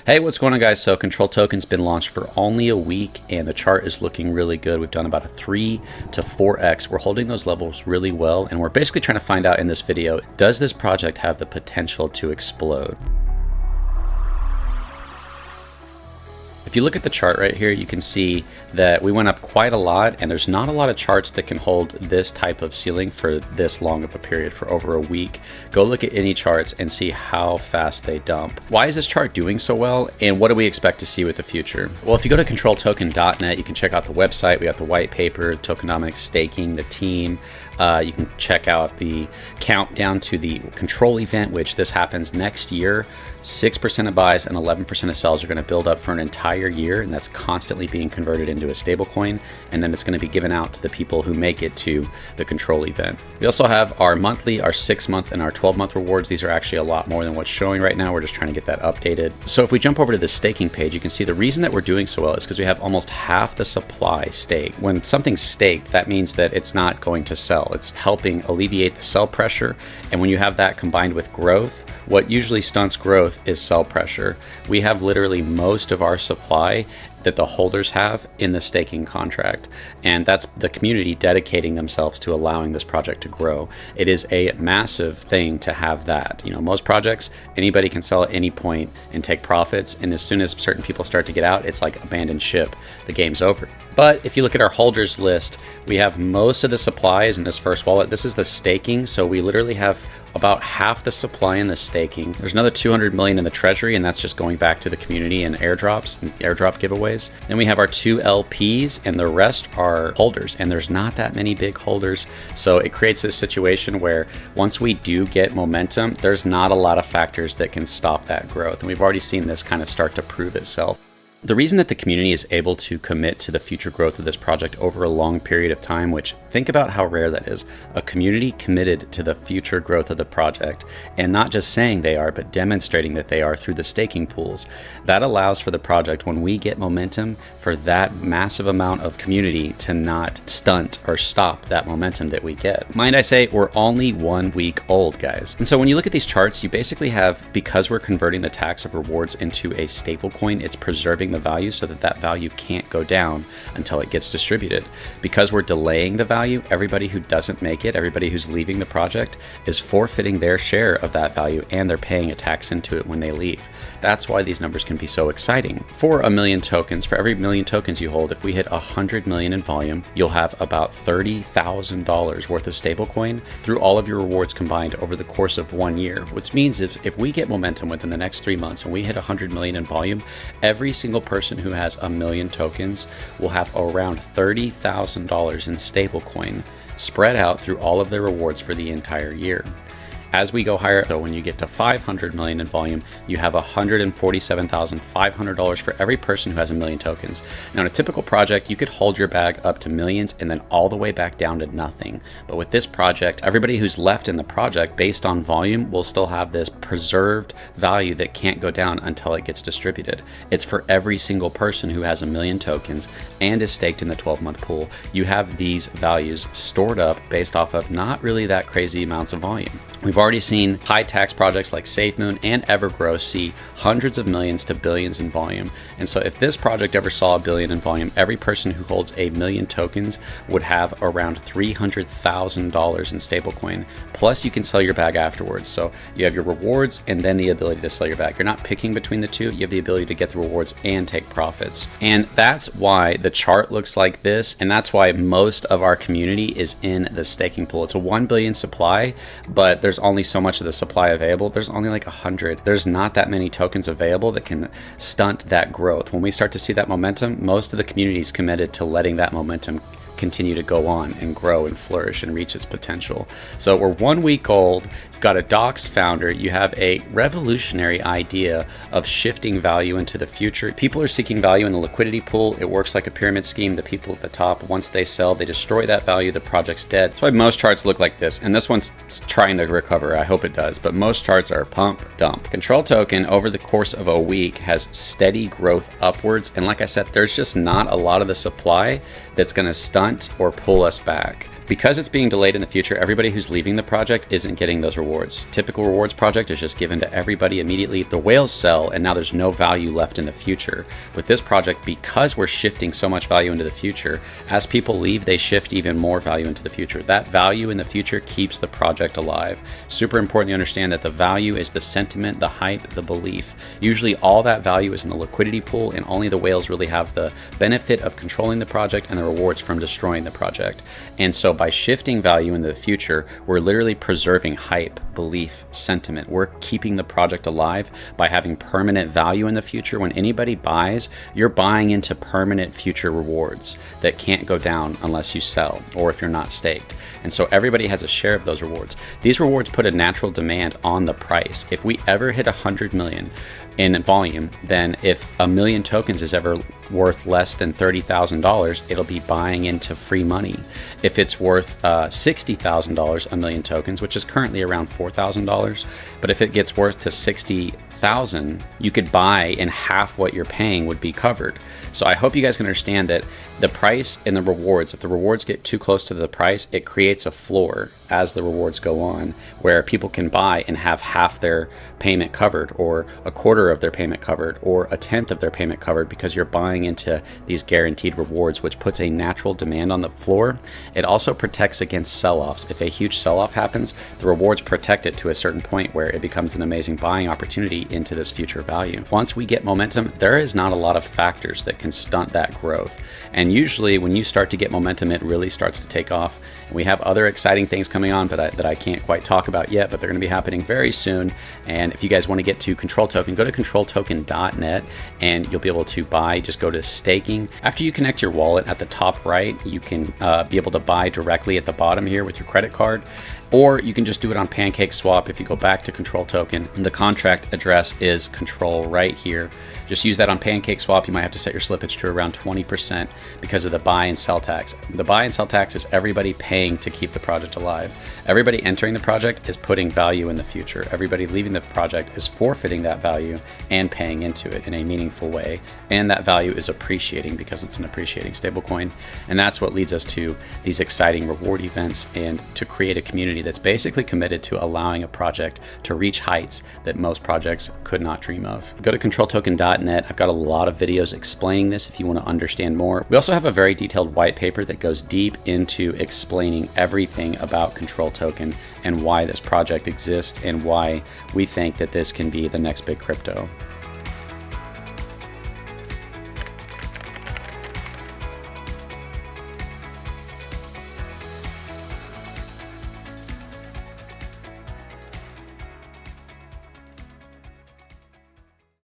Hey, what's going on, guys? So Control Token's been launched for only a week and the chart is looking really good. We've done about a 3 to 4x. We're holding those levels really well, and we're basically trying to find out in this video, does this project have the potential to explode? If you look at the chart right here, you can see that we went up quite a lot, and there's not a lot of charts that can hold this type of ceiling for this long of a period, for over a week. Go look at any charts and see how fast they dump. Why is this chart doing so well, and what do we expect to see with the future? Well, if you go to controltoken.net, you can check out the website. We got the white paper, tokenomics, staking, the team. You can check out the countdown to the control event, which this happens next year. 6% of buys and 11% of sells are going to build up for an entire year, and that's constantly being converted into a stable coin, and then it's going to be given out to the people who make it to the control event. We also have our monthly, our 6-month, and our 12-month rewards. These are actually a lot more than what's showing right now. We're just trying to get that updated. So if we jump over to the staking page, you can see the reason that we're doing so well is because we have almost half the supply staked. When something's staked, that means that it's not going to sell. It's helping alleviate the sell pressure, and when you have that combined with growth, what usually stunts growth is sell pressure. We have literally most of our supply that the holders have in the staking contract, and that's the community dedicating themselves to allowing this project to grow. It is a massive thing to have that. You know, most projects, anybody can sell at any point and take profits, and as soon as certain people start to get out, it's like abandoned ship. The game's over. But if you look at our holders list, we have most of the supplies in this first wallet. This is the staking, so we literally have about half the supply in the staking. There's another 200 million in the treasury, and that's just going back to the community and airdrops and airdrop giveaways. Then we have our 2 LPs, and the rest are holders, and there's not that many big holders. So it creates this situation where once we do get momentum, there's not a lot of factors that can stop that growth. And we've already seen this kind of start to prove itself. The reason that the community is able to commit to the future growth of this project over a long period of time, which think about how rare that is, a community committed to the future growth of the project, and not just saying they are, but demonstrating that they are through the staking pools. That allows for the project, when we get momentum, for that massive amount of community to not stunt or stop that momentum that we get. Mind I say, we're only 1 week old, guys. And so when you look at these charts, you basically have, because we're converting the tax of rewards into a stable coin, it's preserving the value so that that value can't go down until it gets distributed. Because we're delaying the value, everybody who doesn't make it, everybody who's leaving the project, is forfeiting their share of that value, and they're paying a tax into it when they leave. That's why these numbers can be so exciting. For a million tokens, for every million tokens you hold, if we hit 100 million in volume, you'll have about $30,000 worth of stablecoin through all of your rewards combined over the course of 1 year. Which means if we get momentum within the next 3 months and we hit 100 million in volume, every single person who has a million tokens will have around $30,000 in stablecoin spread out through all of their rewards for the entire year. As we go higher, though, when you get to 500 million in volume, you have $147,500 for every person who has a million tokens. Now, in a typical project, you could hold your bag up to millions and then all the way back down to nothing. But with this project, everybody who's left in the project based on volume will still have this preserved value that can't go down until it gets distributed. It's for every single person who has a million tokens and is staked in the 12-month pool. You have these values stored up based off of not really that crazy amounts of volume. We've already seen high tax projects like SafeMoon and Evergrow see hundreds of millions to billions in volume. And so if this project ever saw a billion in volume, every person who holds a million tokens would have around $300,000 in stablecoin. Plus you can sell your bag afterwards. So you have your rewards and then the ability to sell your bag. You're not picking between the two. You have the ability to get the rewards and take profits. And that's why the chart looks like this. And that's why most of our community is in the staking pool. It's a 1 billion supply, but there's only so much of the supply available. There's only like 100. There's not that many tokens available that can stunt that growth. When we start to see that momentum, most of the community is committed to letting that momentum continue to go on and grow and flourish and reach its potential. So we're 1 week old. You've got a doxed founder. You have a revolutionary idea of shifting value into the future. People are seeking value in the liquidity pool. It works like a pyramid scheme. The people at the top, once they sell, they destroy that value. The project's dead. That's why most charts look like this. And this one's trying to recover. I hope it does. But most charts are pump, dump. Control Token over the course of a week has steady growth upwards. And like I said, there's just not a lot of the supply that's going to stunt stunt or pull us back. Because it's being delayed in the future, everybody who's leaving the project isn't getting those rewards. Typical rewards project is just given to everybody immediately. The whales sell, and now there's no value left in the future. With this project, because we're shifting so much value into the future, as people leave, they shift even more value into the future. That value in the future keeps the project alive. Super important to understand that the value is the sentiment, the hype, the belief. Usually all that value is in the liquidity pool, and only the whales really have the benefit of controlling the project and the rewards from destroying the project. And so by shifting value into the future, we're literally preserving hype, belief, sentiment. We're keeping the project alive by having permanent value in the future. When anybody buys, you're buying into permanent future rewards that can't go down unless you sell or if you're not staked. And so everybody has a share of those rewards. These rewards put a natural demand on the price. If we ever hit 100 million in volume, then if 1 million tokens is ever worth less than $30,000, it'll be buying into free money. If it's worth $60,000 a million tokens, which is currently around $4,000, but if it gets worth to 60,000, you could buy and half what you're paying would be covered. So I hope you guys can understand that the price and the rewards, if the rewards get too close to the price, it creates a floor as the rewards go on where people can buy and have half their payment covered or a quarter of their payment covered or a tenth of their payment covered because you're buying into these guaranteed rewards, which puts a natural demand on the floor. It also protects against sell-offs. If a huge sell-off happens, the rewards protect it to a certain point where it becomes an amazing buying opportunity into this future value. Once we get momentum, there is not a lot of factors that can stunt that growth. And usually when you start to get momentum, it really starts to take off. And we have other exciting things coming on that I can't quite talk about yet, but they're going to be happening very soon. And if you guys want to get to Control Token, go to controltoken.net and you'll be able to buy. Just go to staking. After you connect your wallet at the top right, you can be able to buy directly at the bottom here with your credit card. Or you can just do it on PancakeSwap. If you go back to Control Token, the contract address is control right here. Just use that on PancakeSwap. You might have to set your slippage to around 20% because of the buy and sell tax. The buy and sell tax is everybody paying to keep the project alive. Everybody entering the project is putting value in the future. Everybody leaving the project is forfeiting that value and paying into it in a meaningful way. And that value is appreciating because it's an appreciating stablecoin. And that's what leads us to these exciting reward events and to create a community that's basically committed to allowing a project to reach heights that most projects could not dream of. Go to controltoken.net. I've got a lot of videos explaining this if you want to understand more. We also have a very detailed white paper that goes deep into explaining everything about Control Token and why this project exists and why we think that this can be the next big crypto.